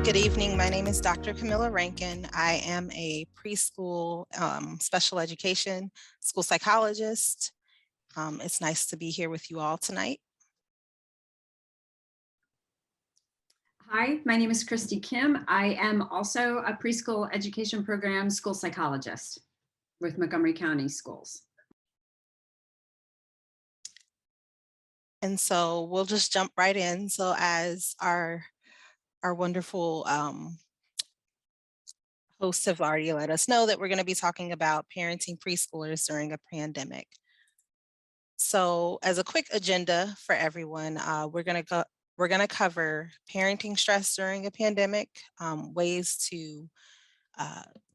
Good evening. My name is Dr. Camilla Rankin. I am a preschool special education school psychologist. It's nice to be here with you all tonight. Hi, my name is Christy Kim. I am also a preschool education program school psychologist with Montgomery County Schools. And so we'll just jump right in. So as our wonderful hosts have already let us know, that we're going to be talking about parenting preschoolers during a pandemic. So as a quick agenda for everyone, we're going to cover parenting stress during a pandemic, ways to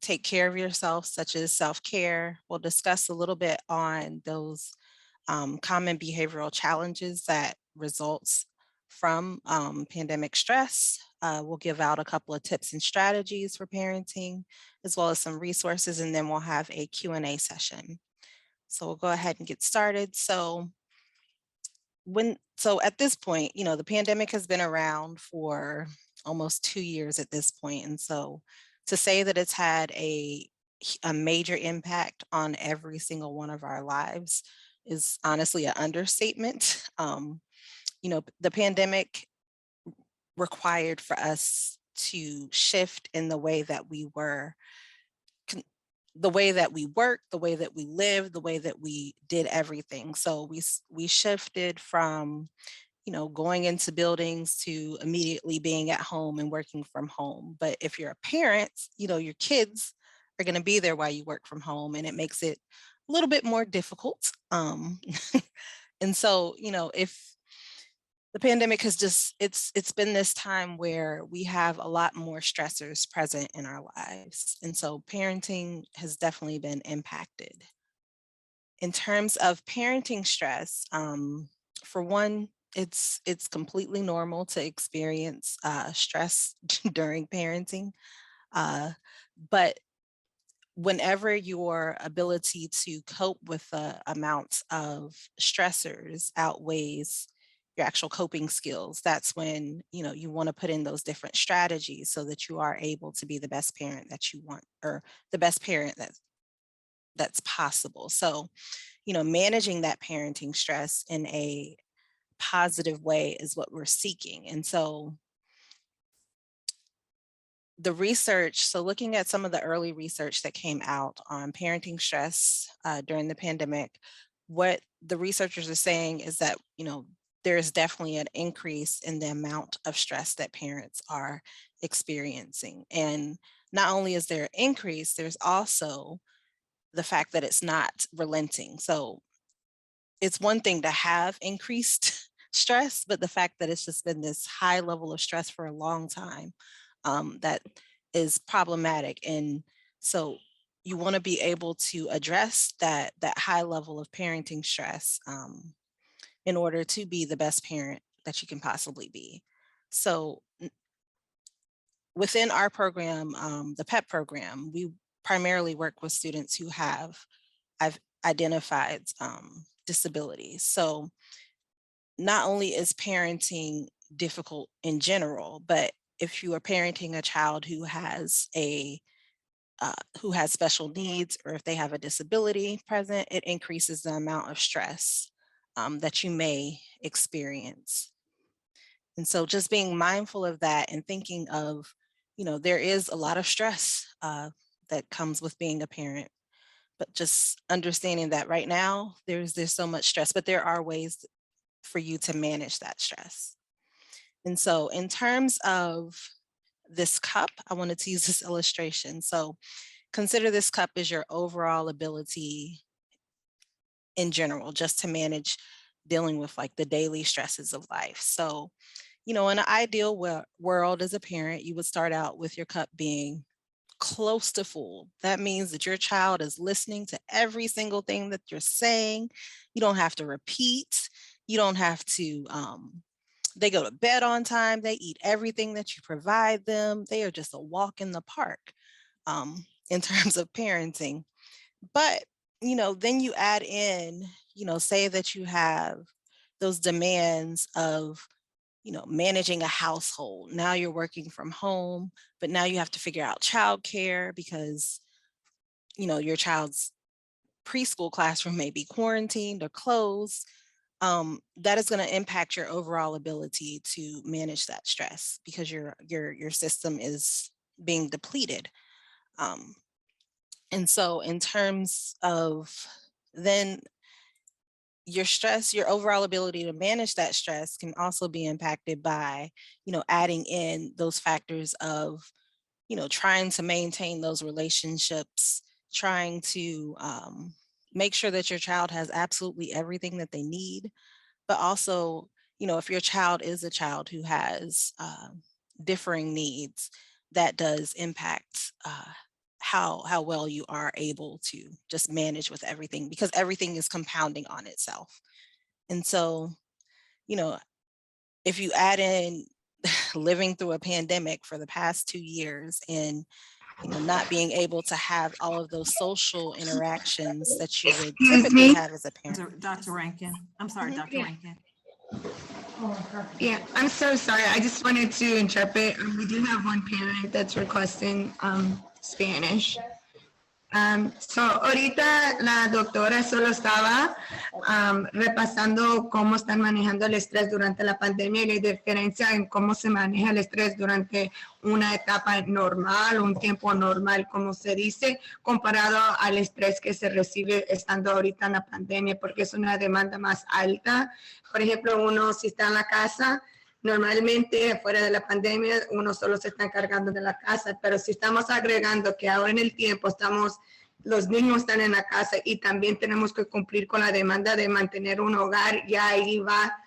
take care of yourself, such as self-care. We'll discuss a little bit on those common behavioral challenges that results from pandemic stress. We'll give out a couple of tips and strategies for parenting, as well as some resources, and then we'll have a Q&A session. So we'll go ahead and get started. So at this point, the pandemic has been around for almost 2 years at this point. And so to say that it's had a major impact on every single one of our lives is honestly an understatement. The pandemic required for us to shift in the way that we were, the way that we work, the way that we live, the way that we did everything. So we shifted from going into buildings to immediately being at home and working from home. But if you're a parent, your kids are going to be there while you work from home, and it makes it a little bit more difficult. And so, if the pandemic has it's been this time where we have a lot more stressors present in our lives. And so parenting has definitely been impacted. In terms of parenting stress, for one, it's completely normal to experience stress during parenting, but whenever your ability to cope with the amounts of stressors outweighs your actual coping skills, that's when you want to put in those different strategies so that you are able to be the best parent that you want, or the best parent that's possible. So managing that parenting stress in a positive way is what we're seeking. And so looking at some of the early research that came out on parenting stress during the pandemic, what the researchers are saying is that, there is definitely an increase in the amount of stress that parents are experiencing. And not only is there an increase, there's also the fact that it's not relenting. So it's one thing to have increased stress, but the fact that it's just been this high level of stress for a long time, that is problematic. And so you want to be able to address that high level of parenting stress in order to be the best parent that you can possibly be. So within our program, the PEP program, we primarily work with students who I've identified disabilities. So not only is parenting difficult in general, but if you are parenting a child who has who has special needs, or if they have a disability present, it increases the amount of stress that you may experience. And so just being mindful of that and thinking of, there is a lot of stress that comes with being a parent, but just understanding that right now there's so much stress, but there are ways for you to manage that stress. And so in terms of this cup, I wanted to use this illustration. So consider this cup as your overall ability in general, just to manage dealing with like the daily stresses of life. So, in an ideal world as a parent, you would start out with your cup being close to full. That means that your child is listening to every single thing that you're saying. You don't have to repeat. You don't have to, they go to bed on time. They eat everything that you provide them. They are just a walk in the park in terms of parenting. But, then you add in, say that you have those demands of managing a household. Now you're working from home, but now you have to figure out childcare because, your child's preschool classroom may be quarantined or closed. That is going to impact your overall ability to manage that stress because your system is being depleted. Um, and so in terms of then your stress, your overall ability to manage that stress can also be impacted by, adding in those factors of, trying to maintain those relationships, trying to make sure that your child has absolutely everything that they need, but also, if your child is a child who has differing needs, that does impact how well you are able to just manage with everything because everything is compounding on itself. And so, you know, if you add in living through a pandemic for the past 2 years and, not being able to have all of those social interactions that you would Excuse typically me. have as a parent. Dr. Rankin. I'm sorry, Mhm. Dr. Rankin. Yeah, I'm so sorry. I just wanted to interpret. We do have one parent that's requesting Spanish. So ahorita la doctora solo estaba repasando cómo están manejando el estrés durante la pandemia y la diferencia en cómo se maneja el estrés durante una etapa normal, un tiempo normal, como se dice, comparado al estrés que se recibe estando ahorita en la pandemia, porque es una demanda más alta. Por ejemplo, uno si está en la casa, normalmente fuera de la pandemia uno solo se está encargando de la casa, pero si estamos agregando que ahora en el tiempo los niños están en la casa y también tenemos que cumplir con la demanda de mantener un hogar, ya ahí va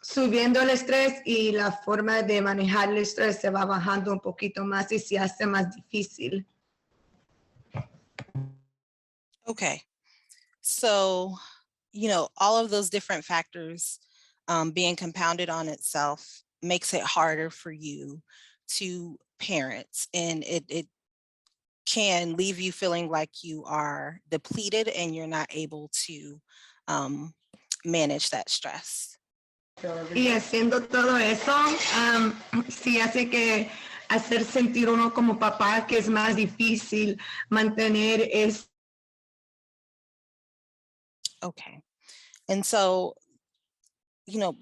subiendo el estrés y la forma de manejar el estrés se va bajando un poquito más y se hace más difícil. Okay. So, all of those different factors being compounded on itself makes it harder for you to parent. And it can leave you feeling like you are depleted and you're not able to manage that stress. Y haciendo todo eso, sí hace que hacer sentir uno como papá que es más difícil mantener Okay. And so,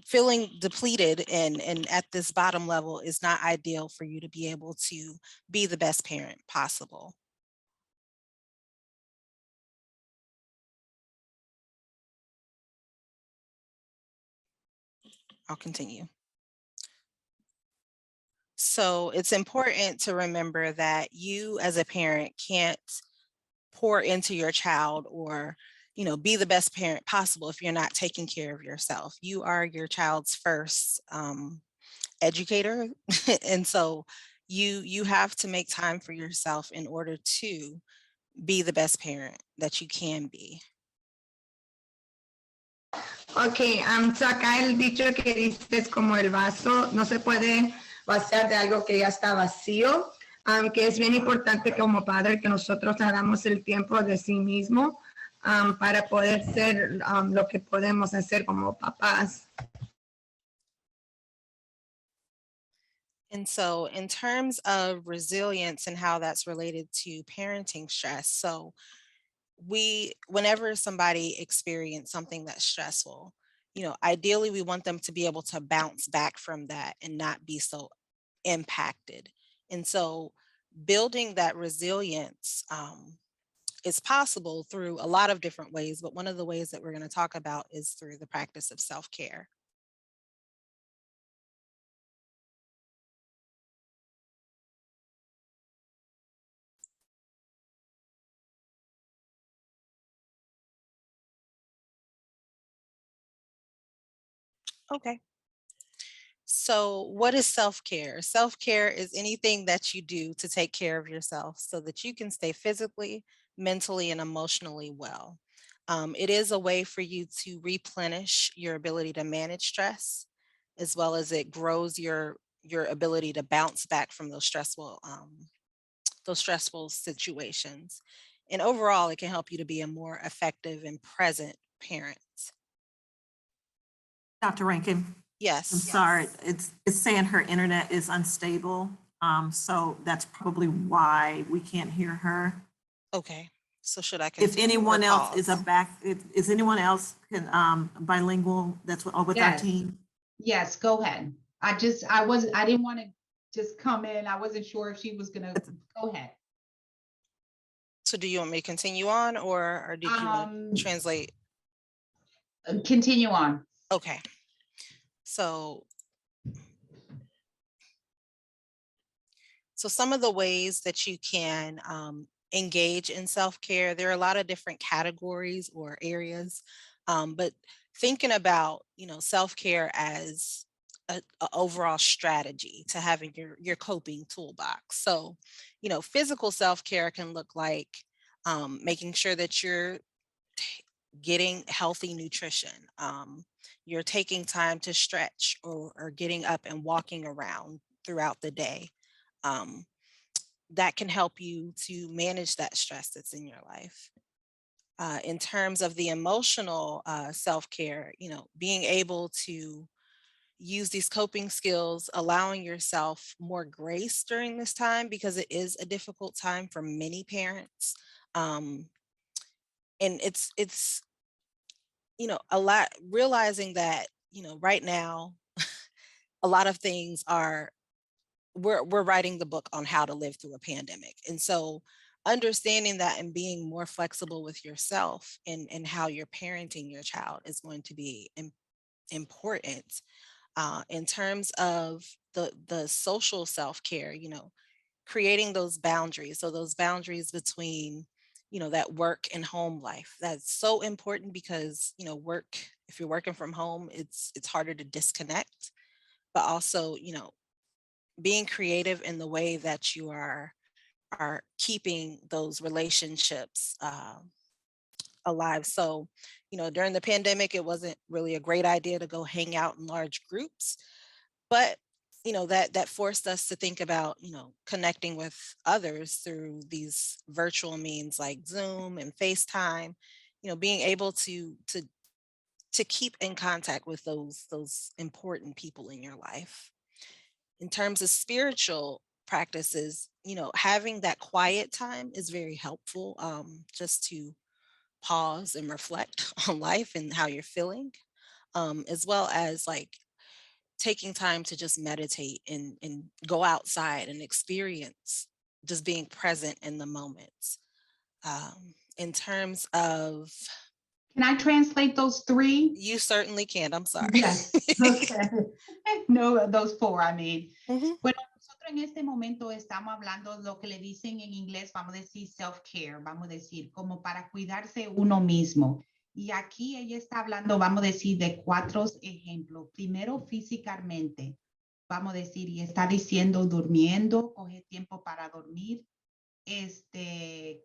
feeling depleted and at this bottom level is not ideal for you to be able to be the best parent possible. I'll continue. So it's important to remember that you as a parent can't pour into your child or, be the best parent possible if you're not taking care of yourself. You are your child's first educator. And so you have to make time for yourself in order to be the best parent that you can be. Ok, so acá el dicho que dice es como el vaso, no se puede vaciar de algo que ya está vacío, que es bien importante como padre que nosotros hagamos el tiempo de sí mismo para poder ser lo que podemos hacer como papás. And so in terms of resilience and how that's related to parenting stress, so whenever somebody experiences something that's stressful, ideally we want them to be able to bounce back from that and not be so impacted. And so building that resilience is possible through a lot of different ways, but one of the ways that we're going to talk about is through the practice of self-care. Okay. So, what is self care? Self care is anything that you do to take care of yourself so that you can stay physically, mentally, and emotionally well. It is a way for you to replenish your ability to manage stress, as well as it grows your ability to bounce back from those stressful situations. And overall, it can help you to be a more effective and present parent. Dr. Rankin, I'm Yes. sorry, it's saying her internet is unstable. So that's probably why we can't hear her. Okay. So should I If continue anyone or else is pause? is anyone else can bilingual, that's what, with our Yes. team? Yes, go ahead. I didn't want to just come in. I wasn't sure if she was gonna, go ahead. So do you want me to continue on or did you want Um, to translate? Continue on. Okay. So some of the ways that you can engage in self-care, there are a lot of different categories or areas, but thinking about, self-care as a overall strategy to having your coping toolbox. So, physical self-care can look like making sure that you're getting healthy nutrition. You're taking time to stretch or getting up and walking around throughout the day. Um, that can help you to manage that stress that's in your life. In terms of the emotional self-care, being able to use these coping skills, allowing yourself more grace during this time because it is a difficult time for many parents. And it's a lot realizing that, right now, a lot of things are we're writing the book on how to live through a pandemic. And so understanding that and being more flexible with yourself and how you're parenting your child is going to be important. In terms of the social self-care, creating those boundaries. So those boundaries between, that work and home life. That's so important because, work, if you're working from home, it's harder to disconnect, but also, being creative in the way that you are keeping those relationships alive. So, during the pandemic, it wasn't really a great idea to go hang out in large groups, but that forced us to think about, connecting with others through these virtual means like Zoom and FaceTime, being able to keep in contact with those important people in your life. In terms of spiritual practices, having that quiet time is very helpful, just to pause and reflect on life and how you're feeling, as well as like taking time to just meditate and go outside and experience just being present in the moments. In terms of, Can I translate those three? you certainly can, I'm sorry. Yes. Okay. No, those four, I mean. Mhm. Bueno, nosotros en este momento estamos hablando lo que le dicen en inglés, vamos a decir self-care, vamos a decir como para cuidarse uno mismo. Y aquí ella está hablando, vamos a decir, de 4 ejemplos. Primero, físicamente, vamos a decir, y está diciendo durmiendo, coge tiempo para dormir,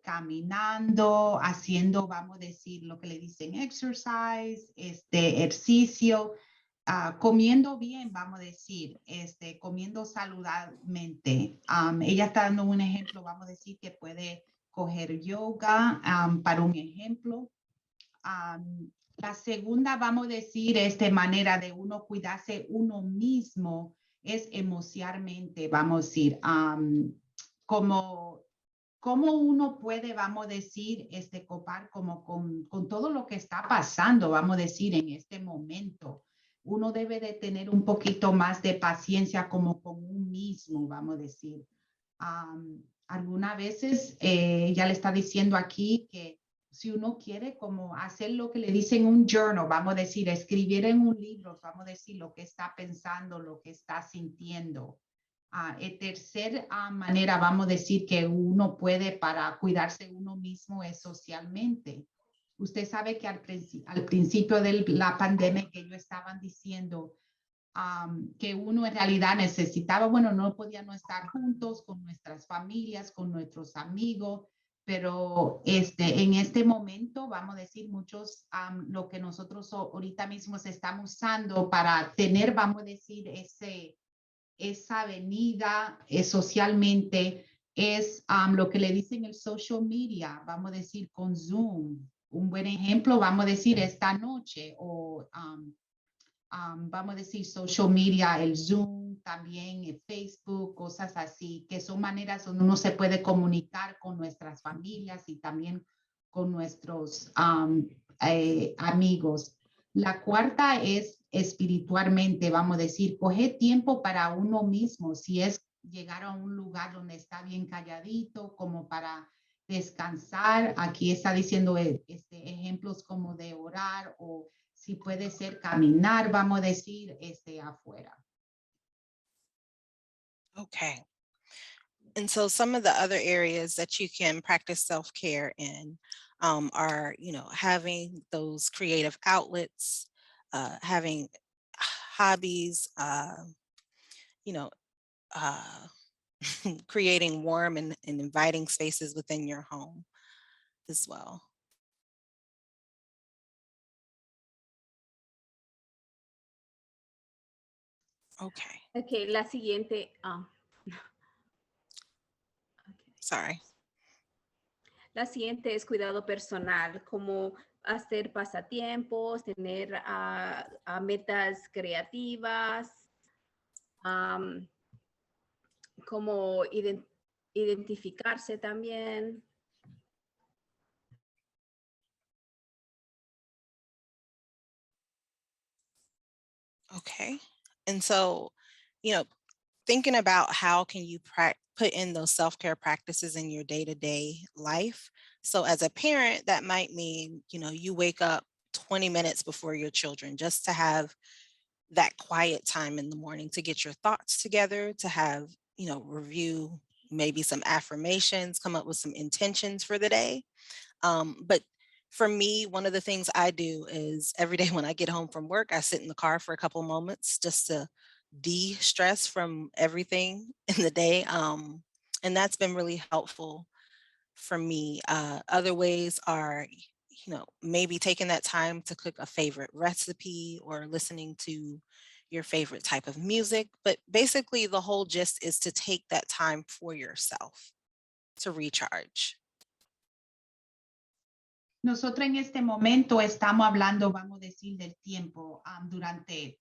caminando, haciendo, vamos a decir, lo que le dicen exercise, ejercicio, comiendo bien, vamos a decir, comiendo saludablemente. Ella está dando un ejemplo, vamos a decir, que puede coger yoga para un ejemplo. La segunda, vamos a decir, manera de uno cuidarse uno mismo es emocionalmente, vamos a decir, como cómo uno puede, vamos a decir, copar como con todo lo que está pasando, vamos a decir, en este momento. Uno debe de tener un poquito más de paciencia como con uno mismo, vamos a decir. Algunas veces ya le está diciendo aquí que si uno quiere como hacer lo que le dicen un journal, vamos a decir, escribir en un libro, vamos a decir lo que está pensando, lo que está sintiendo. Tercer manera, vamos a decir, que uno puede para cuidarse uno mismo es socialmente. Usted sabe que al principio de la pandemia que ellos estaban diciendo que uno en realidad necesitaba, bueno, no podíamos estar juntos con nuestras familias, con nuestros amigos, pero en este momento, vamos a decir, muchos, lo que nosotros ahorita mismo estamos usando para tener, vamos a decir, esa avenida socialmente es lo que le dicen el social media, vamos a decir con Zoom. Un buen ejemplo, vamos a decir esta noche o vamos a decir, social media, el Zoom, también el Facebook, cosas así, que son maneras donde uno se puede comunicar con nuestras familias y también con nuestros amigos. La cuarta es espiritualmente, vamos a decir, coger tiempo para uno mismo, si es llegar a un lugar donde está bien calladito, como para descansar. Aquí está diciendo ejemplos como de orar o si puede ser caminar, vamos a decir, afuera. Okay. And so some of the other areas that you can practice self-care in are, having those creative outlets, having hobbies, you know, uh, creating warm and inviting spaces within your home as well. Okay, Ok, la siguiente. Ok. sorry. La siguiente es cuidado personal, como hacer pasatiempos, tener metas creativas, am, como identificarse también. Okay. And so, you know, thinking about how can you put in those self-care practices in your day-to-day life. So as a parent, that might mean, you wake up 20 minutes before your children just to have that quiet time in the morning to get your thoughts together, to have, review maybe some affirmations, come up with some intentions for the day. But for me, one of the things I do is every day when I get home from work, I sit in the car for a couple moments just to de-stress from everything in the day. And that's been really helpful for me. Other ways are, maybe taking that time to cook a favorite recipe or listening to your favorite type of music. But basically, the whole gist is to take that time for yourself to recharge. Nosotros en este momento estamos hablando, vamos a decir, del tiempo durante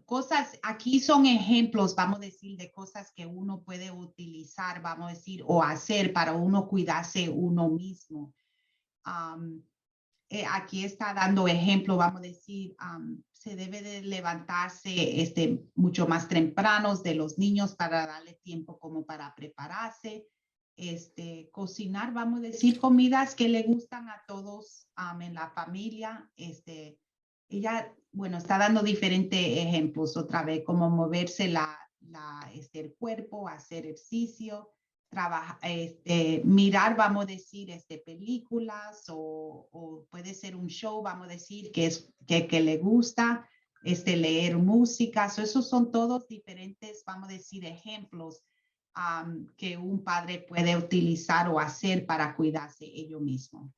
cosas, aquí son ejemplos, vamos a decir, de cosas que uno puede utilizar, vamos a decir, o hacer para uno cuidarse uno mismo. Aquí está dando ejemplo, vamos a decir, se debe de levantarse mucho más tempranos de los niños para darle tiempo como para prepararse, cocinar, vamos a decir, comidas que le gustan a todos en la familia. Ella, bueno, está dando diferentes ejemplos otra vez, como moverse el cuerpo, hacer ejercicio, trabajar, mirar, vamos a decir, películas o puede ser un show, vamos a decir, que le gusta, leer música. Esos son todos diferentes, vamos a decir, ejemplos que un padre puede utilizar o hacer para cuidarse ellos mismos.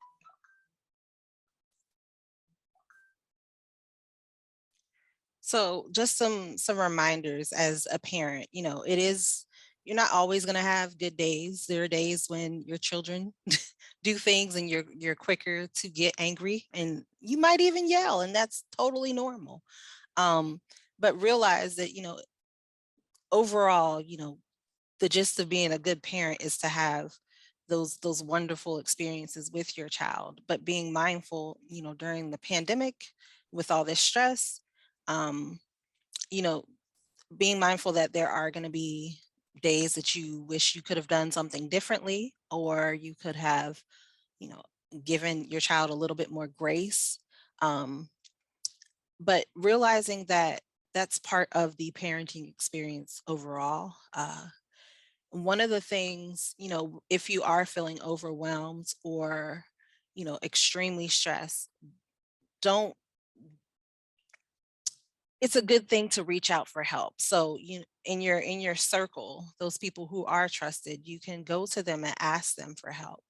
So just some reminders as a parent, it is you're not always going to have good days. There are days when your children do things and you're quicker to get angry and you might even yell, and that's totally normal. But realize that, overall, the gist of being a good parent is to have those wonderful experiences with your child, but being mindful, during the pandemic with all this stress, um, you know, being mindful that there are going to be days that you wish you could have done something differently, or you could have, you know, given your child a little bit more grace. Um, but realizing that that's part of the parenting experience overall. One of the things, if you are feeling overwhelmed or, extremely stressed, don't it's a good thing to reach out for help. So you in your circle, those people who are trusted, you can go to them and ask them for help.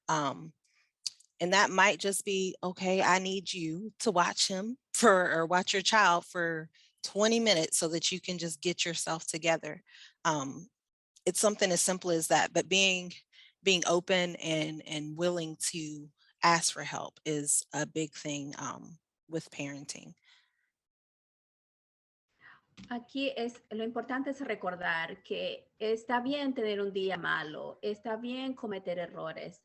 Um, and that might just be, okay, I need you to watch him for or watch your child for 20 minutes so that you can just get yourself together. Um, it's something as simple as that, but being open and willing to ask for help is a big thing with parenting. Aquí lo importante es recordar que está bien tener un día malo, está bien cometer errores,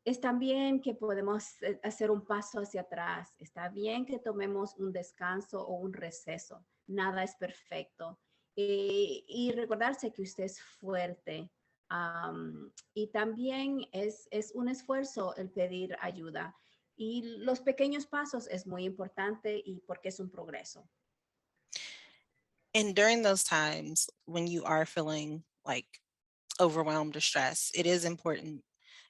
está bien que podemos hacer un paso hacia atrás, está bien que tomemos un descanso o un receso, nada es perfecto. Y recordarse que usted es fuerte. Y también es un esfuerzo el pedir ayuda. Y los pequeños pasos es muy importante y porque es un progreso. And during those times when you are feeling like overwhelmed or stressed, it is important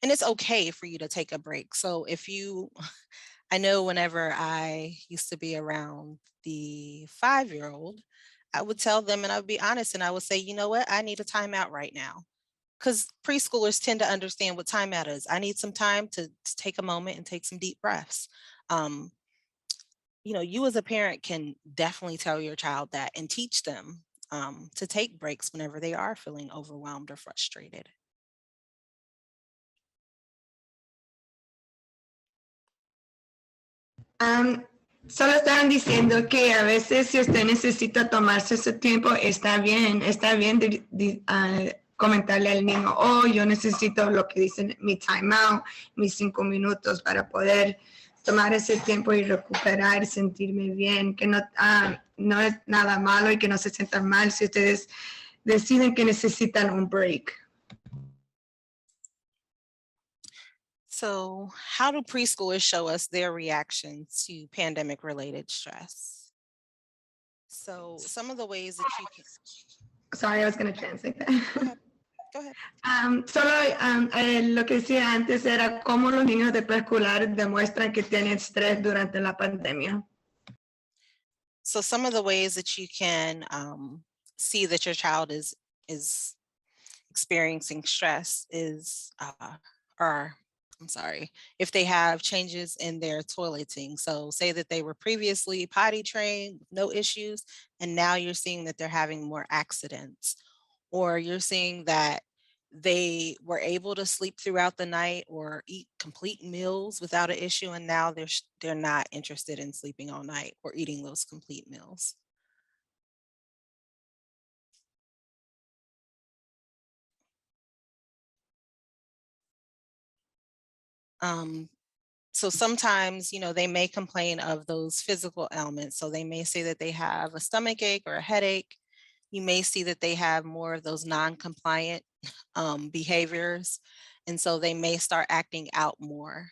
and it's okay for you to take a break. So if you, I know whenever I used to be around the 5-year-old, I would tell them and I would be honest and I would say, you know what, I need a timeout right now. Because preschoolers tend to understand what timeout is. I need some time to take a moment and take some deep breaths. Um, you as a parent can definitely tell your child that and teach them to take breaks whenever they are feeling overwhelmed or frustrated. Solo estaban diciendo que a veces si usted necesita tomarse ese tiempo, está bien comentarle al niño, oh, yo necesito lo que dicen mi time out, mis 5 minutos para poder tomar ese tiempo y recuperar, sentirme bien, que no, no es nada malo y que no se sientan mal si ustedes deciden que necesitan un break. So, how do preschoolers show us their reactions to pandemic related stress? So, some of the ways that you can Sorry, I was going to translate that. go ahead. Lo que decía antes era cómo los niños de preescolar demuestran que tienen estrés durante la pandemia. So, some of the ways that you can see that your child is experiencing stress is, or I'm sorry, if they have changes in their toileting. So say that they were previously potty trained, no issues, and now you're seeing that they're having more accidents, or you're seeing that they were able to sleep throughout the night or eat complete meals without an issue, and now they're not interested in sleeping all night or eating those complete meals. Um, so sometimes, they may complain of those physical ailments. So they may say that they have a stomach ache or a headache. You may see that they have more of those non-compliant behaviors. And so they may start acting out more.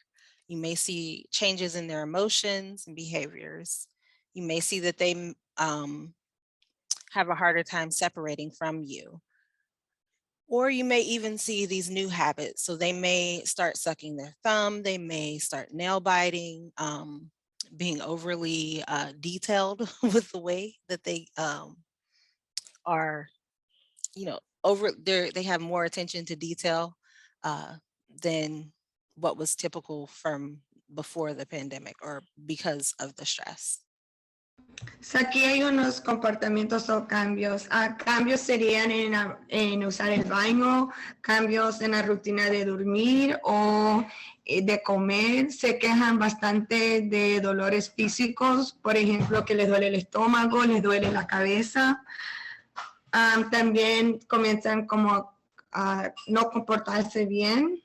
You may see changes in their emotions and behaviors. You may see that they have a harder time separating from you. Or you may even see these new habits. So they may start sucking their thumb, they may start nail biting, being overly detailed with the way that they are, they have more attention to detail than what was typical from before the pandemic or because of the stress. So aquí hay unos comportamientos o cambios. Cambios serían en usar el baño, cambios en la rutina de dormir o de comer. Se quejan bastante de dolores físicos, por ejemplo, que les duele el estómago, les duele la cabeza. También comienzan como a no comportarse bien,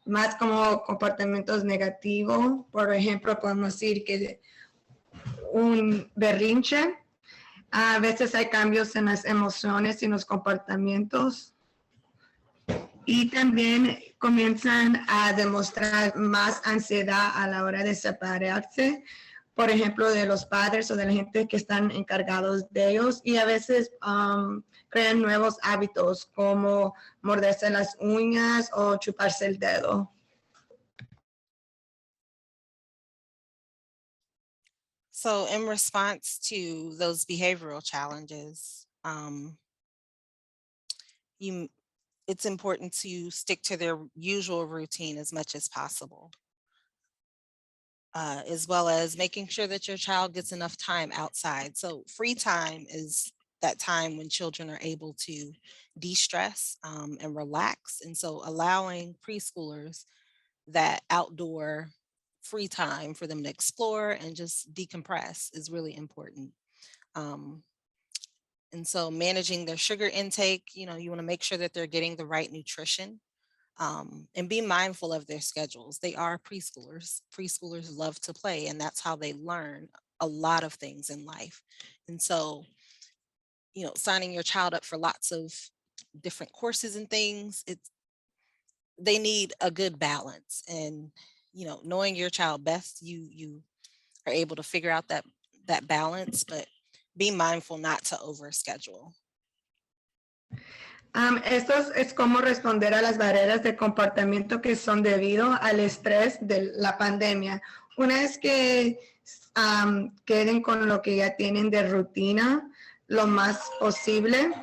más como comportamientos negativos. Por ejemplo, podemos decir que un berrinche. A veces hay cambios en las emociones y los comportamientos. Y también comienzan a demostrar más ansiedad a la hora de separarse, por ejemplo, de los padres o de la gente que están encargados de ellos. Y a veces crean nuevos hábitos como morderse las uñas o chuparse el dedo. So in response to those behavioral challenges, it's important to stick to their usual routine as much as possible, as well as making sure that your child gets enough time outside. So free time is that time when children are able to de-stress and relax. And so allowing preschoolers that outdoor free time for them to explore and just decompress is really important. And so managing their sugar intake, you want to make sure that they're getting the right nutrition, and be mindful of their schedules. They are preschoolers. Preschoolers love to play, and that's how they learn a lot of things in life. And so, signing your child up for lots of different courses and things, they need a good balance. And, knowing your child best, you are able to figure out that balance, but be mindful not to overschedule. Esto es cómo responder a las barreras de comportamiento que son debido al estrés de la pandemia. Una vez que queden con lo que ya tienen de rutina lo más posible,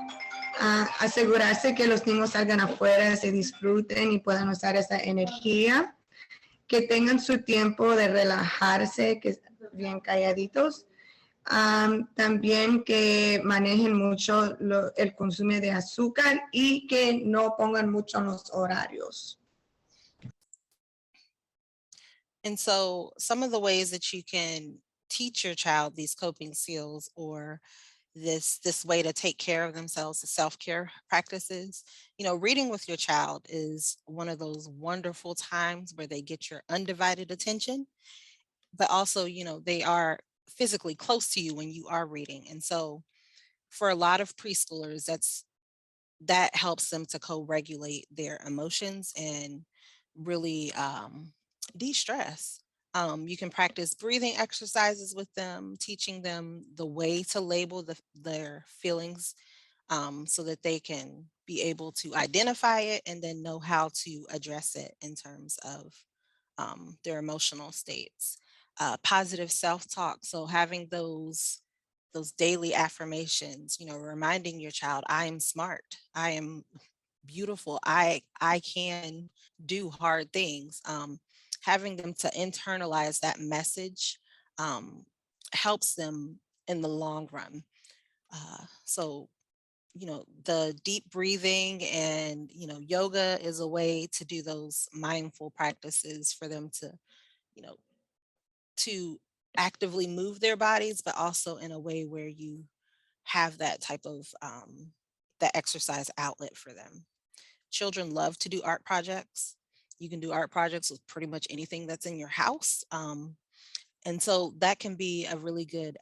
asegurarse que los niños salgan afuera, se disfruten y puedan usar esa energía, que tengan su tiempo de relajarse, que estén bien calladitos. También que manejen mucho el consumo de azúcar y que no pongan mucho en los horarios. And so some of the ways that you can teach your child these coping skills, or this way to take care of themselves, the self-care practices, reading with your child is one of those wonderful times where they get your undivided attention, but also, they are physically close to you when you are reading. And so for a lot of preschoolers, that helps them to co-regulate their emotions and really de-stress. You can practice breathing exercises with them, teaching them the way to label their feelings, so that they can be able to identify it and then know how to address it in terms of their emotional states. Positive self-talk, so having those daily affirmations, reminding your child, I am smart, I am beautiful, I can do hard things. Having them to internalize that message helps them in the long run. So, the deep breathing and, yoga is a way to do those mindful practices for them to, to actively move their bodies, but also in a way where you have that type of that exercise outlet for them. Children love to do art projects. You can do art projects with pretty much anything that's in your house. And so that can be a really good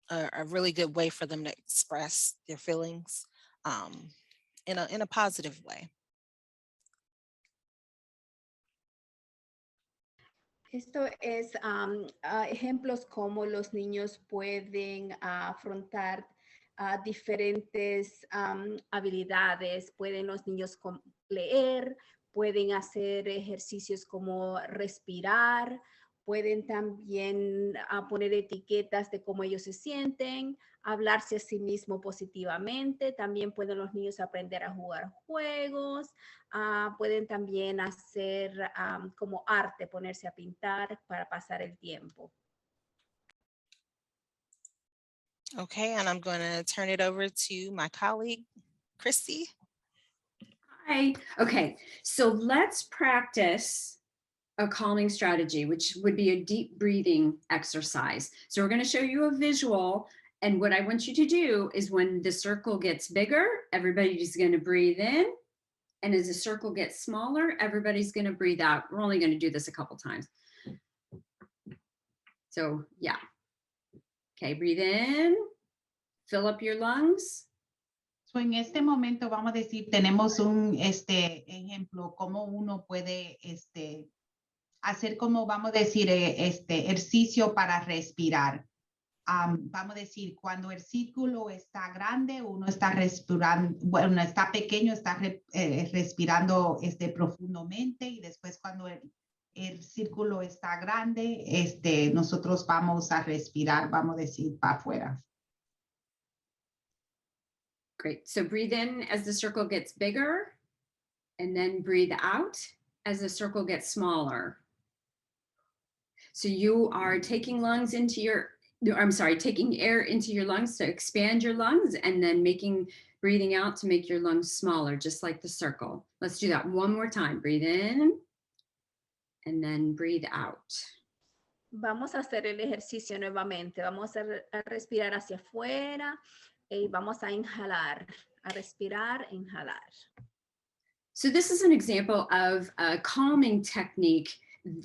a really good way for them to express their feelings in a positive way. Esto es ejemplos cómo los niños pueden afrontar diferentes habilidades. Pueden los niños leer, pueden hacer ejercicios como respirar, pueden también poner etiquetas de cómo ellos se sienten, hablarse a sí mismo positivamente. También pueden los niños aprender a jugar juegos. Pueden también hacer como arte, ponerse a pintar para pasar el tiempo. Okay, and I'm going to turn it over to my colleague, Christy. Hi. Okay, so let's practice a calming strategy, which would be a deep breathing exercise. So we're going to show you a visual. And what I want you to do is when the circle gets bigger, everybody's going to breathe in. And as the circle gets smaller, everybody's going to breathe out. We're only going to do this a couple times. So yeah. Okay, breathe in, fill up your lungs. So en este momento vamos a decir, tenemos un ejemplo, cómo uno puede hacer como vamos a decir ejercicio para respirar. Vamos a decir, cuando el círculo está grande, uno está respirando, bueno, está pequeño, está respirando profundamente, y después cuando el círculo está grande, nosotros vamos a respirar, vamos a decir, para afuera. Great. So breathe in as the circle gets bigger, and then breathe out as the circle gets smaller. So you are taking lungs into your, I'm sorry, taking air into your lungs to expand your lungs, and then breathing out to make your lungs smaller, just like the circle. Let's do that one more time. Breathe in, and then breathe out. Vamos a hacer el ejercicio nuevamente. Vamos a respirar hacia afuera. Y vamos a inhalar, a respirar, inhalar. So this is an example of a calming technique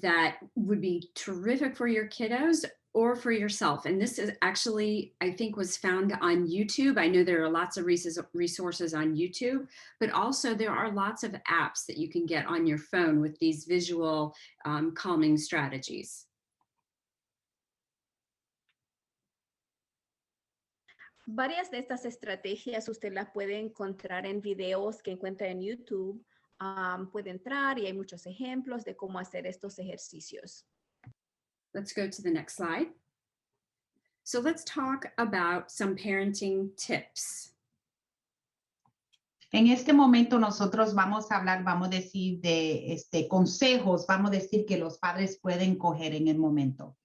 that would be terrific for your kiddos or for yourself. And this is actually, I think, was found on YouTube. I know there are lots of resources on YouTube, but also there are lots of apps that you can get on your phone with these visual calming strategies. Varias de estas estrategias usted las puede encontrar en videos que encuentra en YouTube. Puede entrar y hay muchos ejemplos de cómo hacer estos ejercicios. Let's go to the next slide. So let's talk about some parenting tips. En este momento nosotros vamos a hablar, vamos a decir, de consejos, vamos a decir que los padres pueden coger en el momento.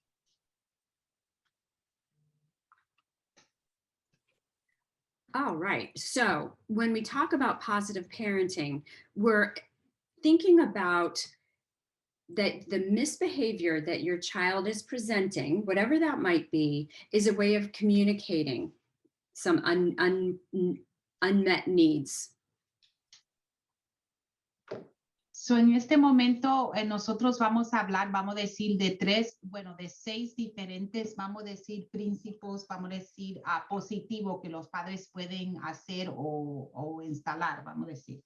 All right, so when we talk about positive parenting, we're thinking about that the misbehavior that your child is presenting, whatever that might be, is a way of communicating some unmet needs. So, en este momento nosotros vamos a hablar, vamos a decir de 6 diferentes, vamos a decir principios, vamos a decir positivos que los padres pueden hacer o instalar, vamos a decir.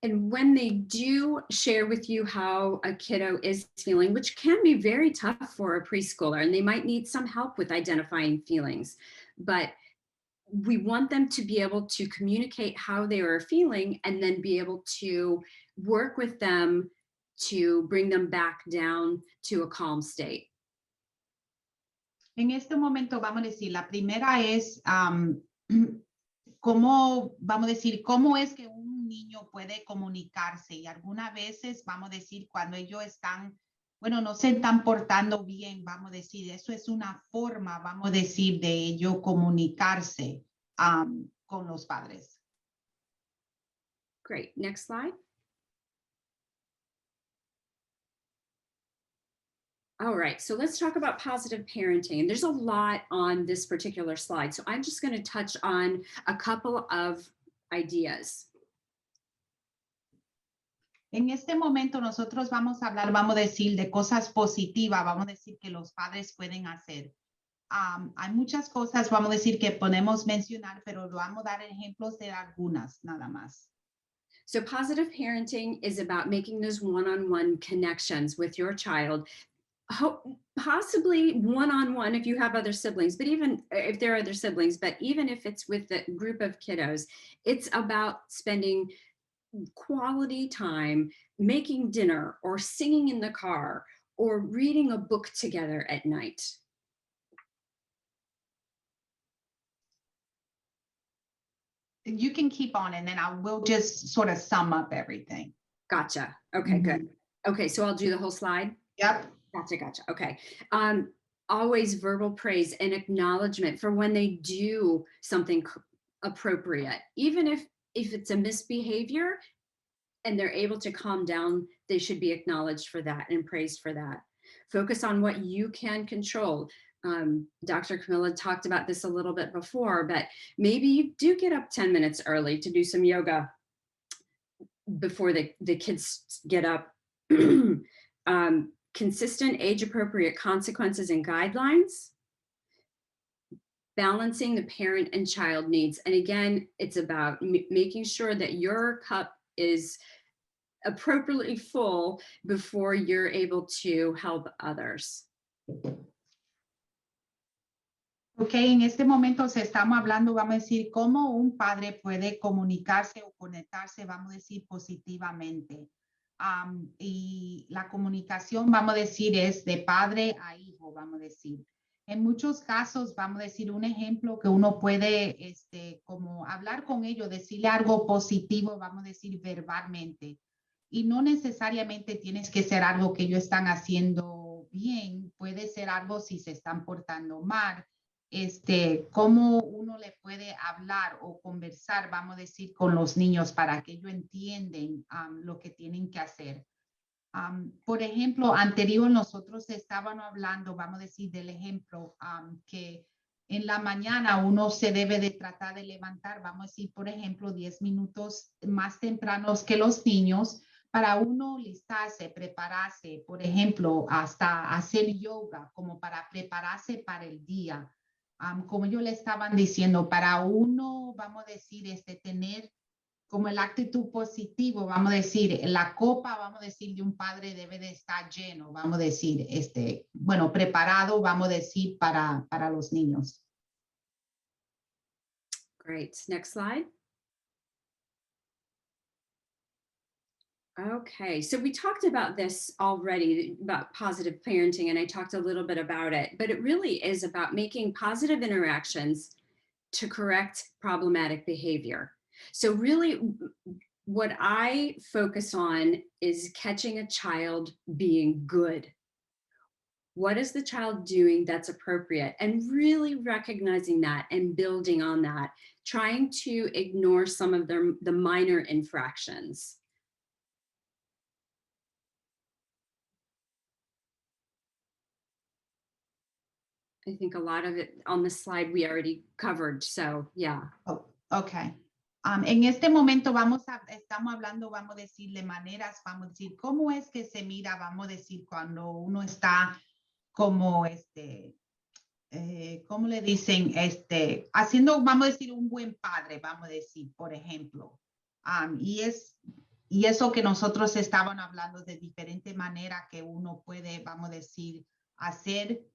And when they do share with you how a kiddo is feeling, which can be very tough for a preschooler, and they might need some help with identifying feelings, but we want them to be able to communicate how they are feeling and then be able to work with them to bring them back down to a calm state. En este momento vamos a decir, la primera es cómo, vamos a decir, cómo es que un niño puede comunicarse. Y algunas veces, vamos a decir, cuando ellos están, bueno, no se están portando bien, vamos a decir, eso es una forma, vamos a decir, de ellos comunicarse con los padres. Great, next slide. All right, so let's talk about positive parenting. And there's a lot on this particular slide. So I'm just going to touch on a couple of ideas. En este momento nosotros vamos a hablar, vamos a decir, de cosas positivas, vamos a decir que los padres pueden hacer. Hay muchas cosas, vamos a decir, que podemos mencionar, pero vamos a dar ejemplos de algunas, nada más. So positive parenting is about making those one-on-one connections with your child, possibly one-on-one if you have other siblings, but even if there are other siblings, but even if it's with a group of kiddos, it's about spending quality time making dinner or singing in the car or reading a book together at night. You can keep on and then I will just sort of sum up everything. Gotcha. Okay, good. Okay, so I'll do the whole slide. Yep. Gotcha. Okay. Always verbal praise and acknowledgement for when they do something appropriate, even if it's a misbehavior and they're able to calm down, they should be acknowledged for that and praised for that. Focus on what you can control. Dr. Camilla talked about this a little bit before, but maybe you do get up 10 minutes early to do some yoga before the kids get up. Consistent age-appropriate consequences and guidelines. Balancing the parent and child needs. And again, it's about making sure that your cup is appropriately full before you're able to help others. Ok, en este momento se estamos hablando, vamos a decir, cómo un padre puede comunicarse o conectarse, vamos a decir, positivamente. Y la comunicación, vamos a decir, es de padre a hijo, vamos a decir. En muchos casos, vamos a decir, un ejemplo que uno puede, como hablar con ellos, decirle algo positivo, vamos a decir, verbalmente. Y no necesariamente tienes que ser algo que ellos están haciendo bien, puede ser algo si se están portando mal. Cómo uno le puede hablar o conversar, vamos a decir, con los niños para que ellos entiendan lo que tienen que hacer. Por ejemplo, anterior nosotros estábamos hablando, vamos a decir, del ejemplo que en la mañana uno se debe de tratar de levantar, vamos a decir, por ejemplo, 10 minutos más tempranos que los niños para uno listarse, prepararse, por ejemplo, hasta hacer yoga como para prepararse para el día. Como yo le estaban diciendo, para uno, vamos a decir, tener como el actitud positivo, vamos a decir, la copa, vamos a decir, de un padre debe de estar lleno, vamos a decir, bueno, preparado, vamos a decir, para los niños. Great. Next slide. Okay, so we talked about this already, about positive parenting, and I talked a little bit about it, but it really is about making positive interactions to correct problematic behavior. So really what I focus on is catching a child being good. What is the child doing that's appropriate? And really recognizing that and building on that, trying to ignore some of the minor infractions. I think a lot of it on the slide we already covered, so yeah. Oh, ok. En este momento estamos hablando, vamos a decir, de maneras, vamos a decir, cómo es que se mira, vamos a decir, cuando uno está como ¿cómo le dicen? Haciendo, vamos a decir, un buen padre, vamos a decir, por ejemplo. Y eso que nosotros estaban hablando de diferente manera que uno puede, vamos a decir, hacer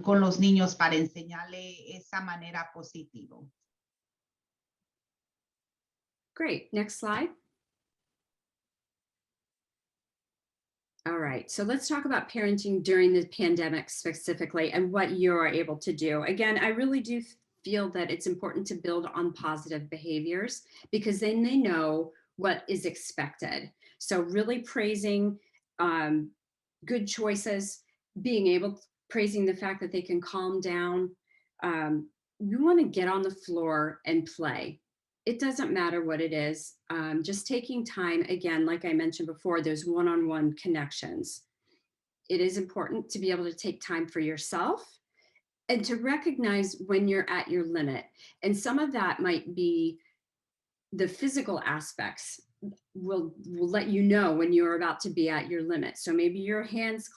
con los niños para enseñarle esa manera positiva. Great, next slide. All right, so let's talk about parenting during the pandemic specifically and what you are able to do. Again, I really do feel that it's important to build on positive behaviors because then they know what is expected. So really praising good choices, praising the fact that they can calm down. You want to get on the floor and play. It doesn't matter what it is, just taking time, again, like I mentioned before, those one-on-one connections. It is important to be able to take time for yourself and to recognize when you're at your limit. And some of that might be the physical aspects will let you know when you're about to be at your limit. So maybe your hands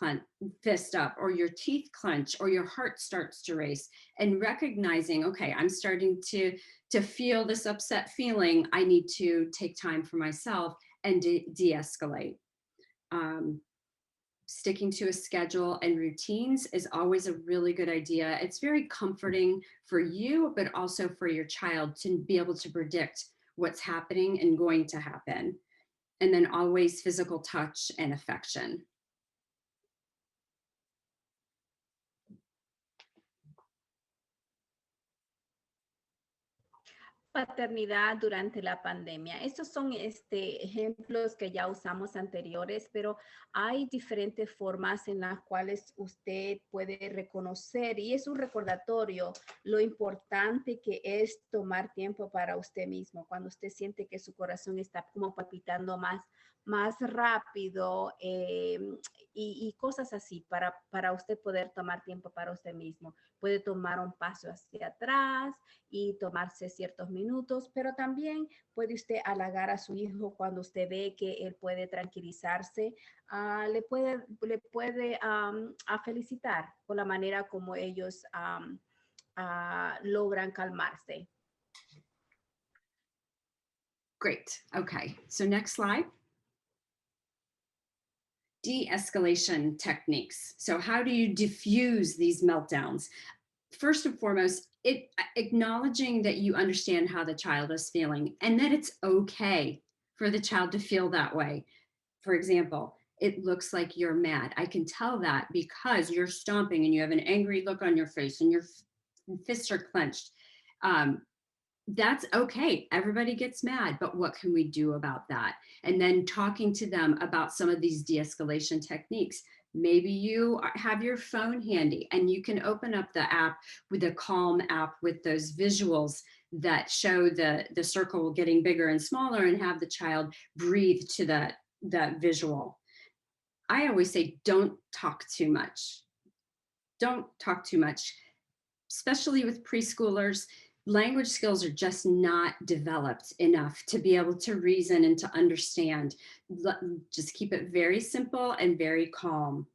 fist up, or your teeth clench, or your heart starts to race, and recognizing, okay, I'm starting to feel this upset feeling. I need to take time for myself and de-escalate. Sticking to a schedule and routines is always a really good idea. It's very comforting for you, but also for your child to be able to predict what's happening and going to happen. And then always physical touch and affection. Paternidad durante la pandemia. Estos son ejemplos que ya usamos anteriores, pero hay diferentes formas en las cuales usted puede reconocer, y es un recordatorio, lo importante que es tomar tiempo para usted mismo. Cuando usted siente que su corazón está como palpitando más rápido y cosas así, para usted poder tomar tiempo para usted mismo. Puede tomar un paso hacia atrás y tomarse ciertos minutos, pero también puede usted halagar a su hijo cuando usted ve que él puede tranquilizarse, le puede felicitar por la manera como ellos logran calmarse. Great, okay, so next slide. De-escalation techniques. So how do you diffuse these meltdowns? First and foremost, acknowledging that you understand how the child is feeling and that it's okay for the child to feel that way. For example, it looks like you're mad. I can tell that because you're stomping and you have an angry look on your face and your fists are clenched. That's okay. Everybody gets mad, but what can we do about that? And then talking to them about some of these de-escalation techniques. Maybe you have your phone handy and you can open up the app with a Calm app with those visuals that show the circle getting bigger and smaller, and have the child breathe to that visual. I always say, don't talk too much. Don't talk too much. especially with preschoolers, language skills are just not developed enough to be able to reason and to understand. Just keep it very simple and very calm.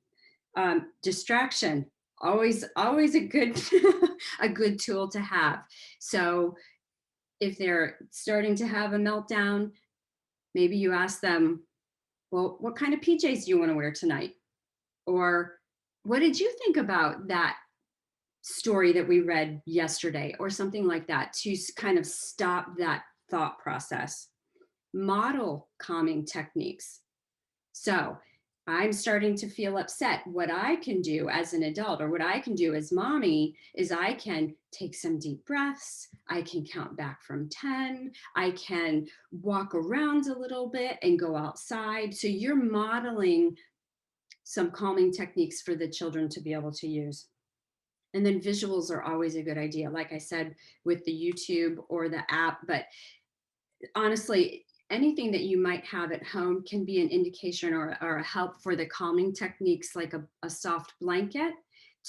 Distraction, always a good a good tool to have. So if they're starting to have a meltdown, maybe you ask them, well, what kind of PJs do you want to wear tonight? Or what did you think about that story that we read yesterday, or something like that, to kind of stop that thought process. Model calming techniques. So I'm starting to feel upset. What I can do as an adult, or what I can do as mommy, is I can take some deep breaths. I can count back from 10. I can walk around a little bit and go outside. So you're modeling some calming techniques for the children to be able to use. And then visuals are always a good idea, like I said, with the YouTube or the app. But honestly, anything that you might have at home can be an indication or a help for the calming techniques, like a soft blanket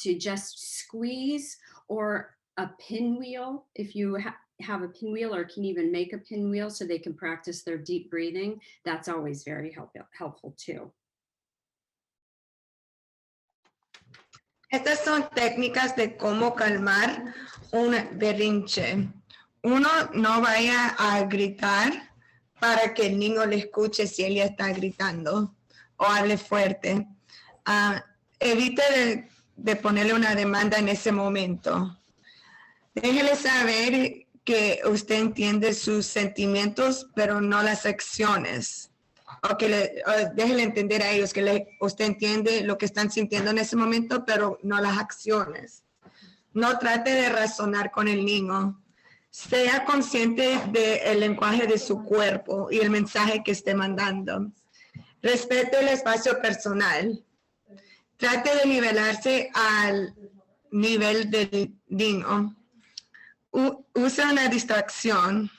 to just squeeze, or a pinwheel, if you have a pinwheel, or can even make a pinwheel so they can practice their deep breathing. That's always very helpful too. Estas son técnicas de cómo calmar un berrinche. Uno, no vaya a gritar para que el niño le escuche si ella está gritando o hable fuerte. Evite de ponerle una demanda en ese momento. Déjele saber que usted entiende sus sentimientos, pero no las acciones. O que déjele entender a ellos que usted entiende lo que están sintiendo en ese momento, pero no las acciones. No trate de razonar con el niño. Sea consciente del lenguaje de su cuerpo y el mensaje que esté mandando. Respete el espacio personal. Trate de nivelarse al nivel del niño. Usa una distracción.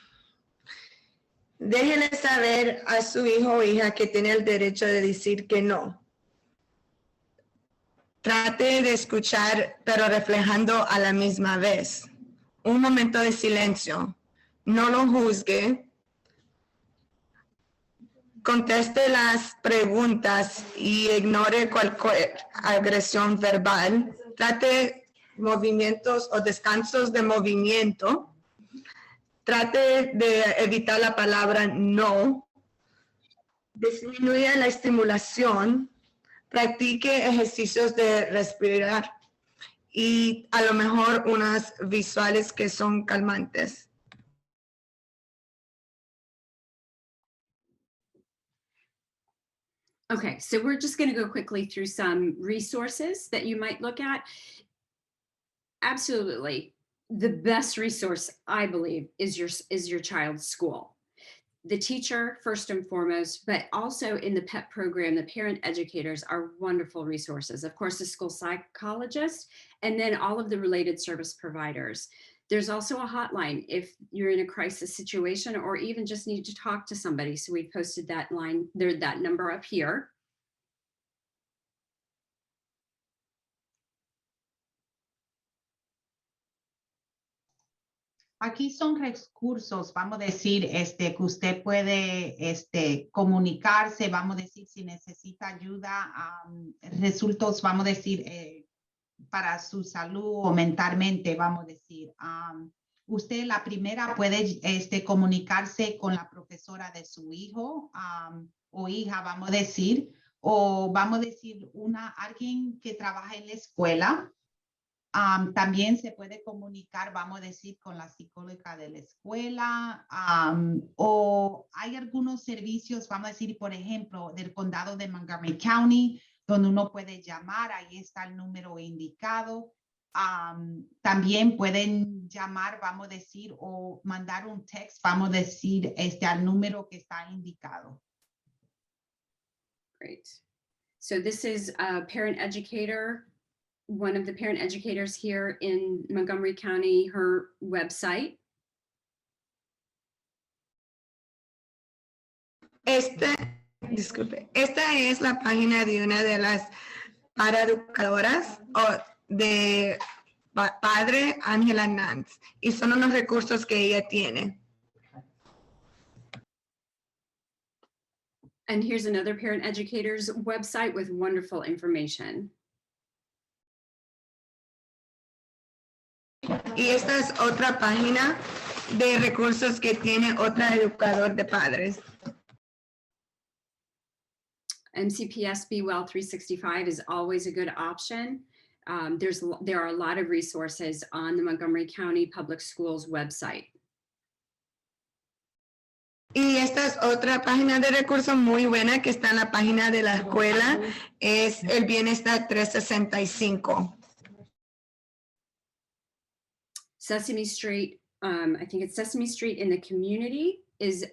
Déjele saber a su hijo o hija que tiene el derecho de decir que no. Trate de escuchar, pero reflejando a la misma vez. Un momento de silencio. No lo juzgue. Conteste las preguntas y ignore cualquier agresión verbal. Trate movimientos o descansos de movimiento. Trate de evitar la palabra no. Disminuya la estimulación. Practique ejercicios de respirar y a lo mejor unas visuales que son calmantes. Okay, so we're just going to go quickly through some resources that you might look at. Absolutely. The best resource, I believe, is your child's school. The teacher, first and foremost, but also in the PEP program, the parent educators are wonderful resources. Of course, the school psychologist, and then all of the related service providers. There's also a hotline if you're in a crisis situation or even just need to talk to somebody. So we posted that line there, that number up here. Aquí son recursos, vamos a decir, que usted puede comunicarse, vamos a decir, si necesita ayuda, resultados, vamos a decir, para su salud o mentalmente, vamos a decir. Usted, la primera, puede comunicarse con la profesora de su hijo o hija, vamos a decir, o vamos a decir, alguien que trabaja en la escuela. También se puede comunicar, vamos a decir, con la psicóloga de la escuela, o hay algunos servicios, vamos a decir, por ejemplo, del condado de Montgomery County, donde uno puede llamar, ahí está el número indicado. También pueden llamar, vamos a decir, o mandar un text, vamos a decir, al número que está indicado. Great. So this is a parent educator, one of the parent educators here in Montgomery County, her website. Disculpe, esta es la página de una de las paraeducadoras o de padre Ángela Nance y son unos recursos que ella tiene. And here's another parent educator's website with wonderful information. Y esta es otra página de recursos que tiene otra educador de padres. MCPS-Be Well 365 is always a good option. There are a lot of resources on the Montgomery County Public Schools website. Y esta es otra página de recursos muy buena que está en la página de la escuela, es el Bienestar 365. Sesame Street, I think it's Sesame Street in the Community is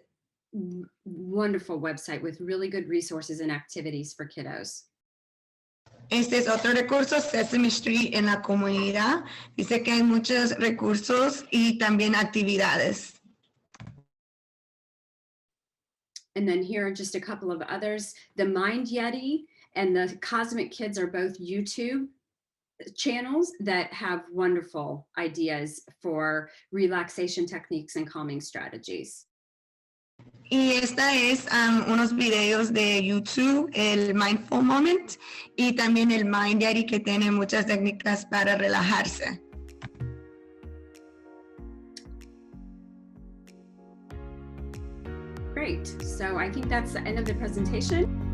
wonderful website with really good resources and activities for kiddos. Este es otro recurso, Sesame Street en la comunidad. Dice que hay muchos recursos y también actividades. And then here are just a couple of others. The Mind Yeti and the Cosmic Kids are both YouTube channels that have wonderful ideas for relaxation techniques and calming strategies. Y esta es unos videos de YouTube, el Mindful Moment y también el Mind Yeti que tiene muchas técnicas para relajarse. Great. So I think that's the end of the presentation.